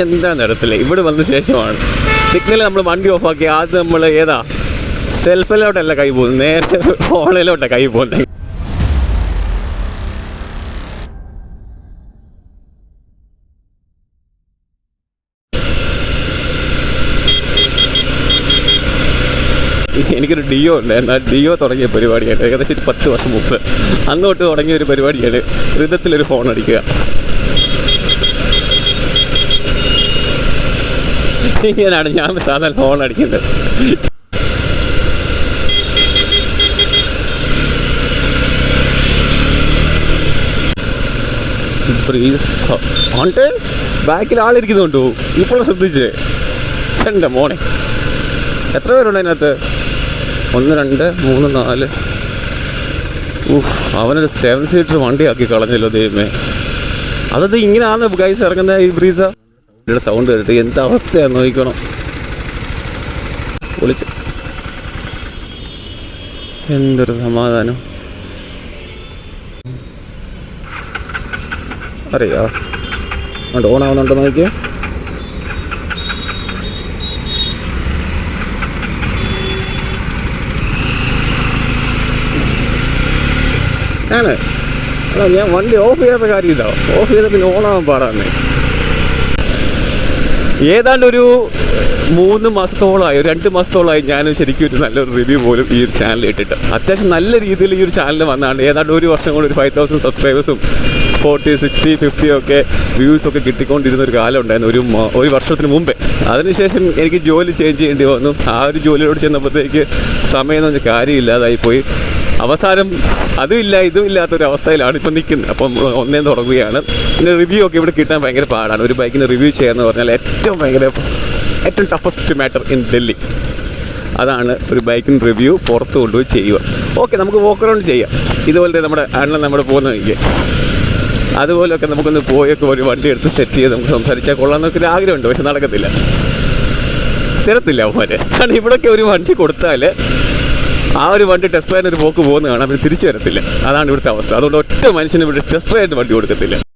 എന്താ നടത്തില്ല. ഇവിടെ വന്ന ശേഷമാണ് സിഗ്നൽ നമ്മൾ വണ്ടി ഓഫാക്കി ആദ്യം നമ്മൾ ഏതാ സെൽഫിലോട്ടല്ല കൈ പോകുന്നത്, നേരെ ഫോണിലോട്ടാണ് കൈ പോകുന്നത്. എനിക്കൊരു ഡിയോ ഉണ്ടായിരുന്നു. ആ ഡിയോ തുടങ്ങിയ പരിപാടിയാണ് ഏകദേശം 10 വർഷം മുമ്പ്. അന്ന് തൊട്ട് തുടങ്ങിയ ഒരു പരിപാടിയാണ് ഋതത്തിലൊരു ഫോൺ അടിക്കുക. ഇങ്ങനെയാണ് ഞാൻ സാധാരണ ഫോൺ അടിക്കേണ്ടത്. ബാക്കിൽ ആളിരിക്കുന്നുണ്ടോ ഇപ്പോൾ ശ്രദ്ധിച്ചേ? എൻ്റെ മോനെ എത്ര പേരുണ്ട് അതിനകത്ത്? 1 2 3 4. അവനൊരു 7 സീറ്റർ വണ്ടിയാക്കി കളഞ്ഞല്ലോ ദൈവമേ. അതത് ഇങ്ങനെയാണ് ഗൈസ് ഇറങ്ങുന്ന ഈ ബ്രീസ. ഇവിടെ സൗണ്ട് കേട്ടിട്ട് എന്താ അവസ്ഥയാന്ന് നോക്കണം. വിളിച്ച് എന്തൊരു സമാധാനം അറിയാ. അങ്ങോട്ട് ഓണാവുന്നുണ്ടോ നോക്കിയേ. ആണ് അല്ല, ഞാൻ വണ്ടി ഓഫ് ചെയ്യാത്ത കാര്യം ഇതാ. ഓഫ് ചെയ്ത പിന്നെ ഓണാവാൻ പാടാണ്. ഏതാണ്ടൊരു 3 മാസത്തോളമായി, 2 മാസത്തോളമായി ഞാൻ ശരിക്കും ഒരു നല്ലൊരു റിവ്യൂ പോലും ഈ ഒരു ചാനൽ ഇട്ടിട്ട്. അത്യാവശ്യം നല്ല രീതിയിൽ ഈ ഒരു ചാനൽ വന്നാണ് ഏതാണ്ട് ഒരു വർഷം കൊണ്ട് ഒരു 5000 സബ്സ്ക്രൈബേഴ്സും 40 60 50 ഒക്കെ വ്യൂസൊക്കെ കിട്ടിക്കൊണ്ടിരുന്ന ഒരു കാലം ഉണ്ടായിരുന്നു ഒരു വർഷത്തിന് മുമ്പേ. അതിനുശേഷം എനിക്ക് ജോലി ചേഞ്ച് ചെയ്യേണ്ടി വന്നു. ആ ഒരു ജോലിയോട് ചെന്നപ്പോഴത്തേക്ക് സമയം എന്ന് പറഞ്ഞ കാര്യമില്ലാതായിപ്പോയി. അവസാനം അതും ഇല്ല ഇതും ഇല്ലാത്തൊരവസ്ഥയിലാണ് ഇപ്പം നിൽക്കുന്നത്. അപ്പം ഒന്നേ തുടങ്ങുകയാണ്. പിന്നെ റിവ്യൂ ഒക്കെ ഇവിടെ കിട്ടാൻ ഭയങ്കര പാടാണ്. ഒരു ബൈക്കിന് റിവ്യൂ ചെയ്യാന്ന് പറഞ്ഞാൽ ഏറ്റവും ടഫസ്റ്റ് മാറ്റർ ഇൻ ഡൽഹി. അതാണ് ഒരു ബൈക്കിന് റിവ്യൂ പുറത്ത് കൊണ്ടുപോയി ചെയ്യുക. ഓക്കെ, നമുക്ക് വോക്ക് അറൗണ്ട് ചെയ്യാം. ഇതുപോലെ നമ്മുടെ പോകുന്ന അതുപോലെയൊക്കെ നമുക്കൊന്ന് പോയൊക്കെ ഒരു വണ്ടി എടുത്ത് സെറ്റ് ചെയ്ത് നമുക്ക് സംസാരിച്ചാൽ കൊള്ളാമെന്നൊക്കെ ഒരു ആഗ്രഹമുണ്ട്. പക്ഷെ നടക്കത്തില്ല, തരത്തില്ല അവന്മാര്. കാരണം ഇവിടെയൊക്കെ ഒരു വണ്ടി കൊടുത്താൽ ആ ഒരു വണ്ടി ടെസ്റ്റ് ഡ്രൈവിന് ഒരു പോക്ക് പോകുന്ന കാണാൻ അവർ തിരിച്ചു വരത്തില്ല. അതാണ് ഇവിടുത്തെ അവസ്ഥ. അതുകൊണ്ട് ഒറ്റ മനുഷ്യന് ഇവിടെ ടെസ്റ്റ് ഡ്രൈവിന് വണ്ടി കൊടുക്കത്തില്ല.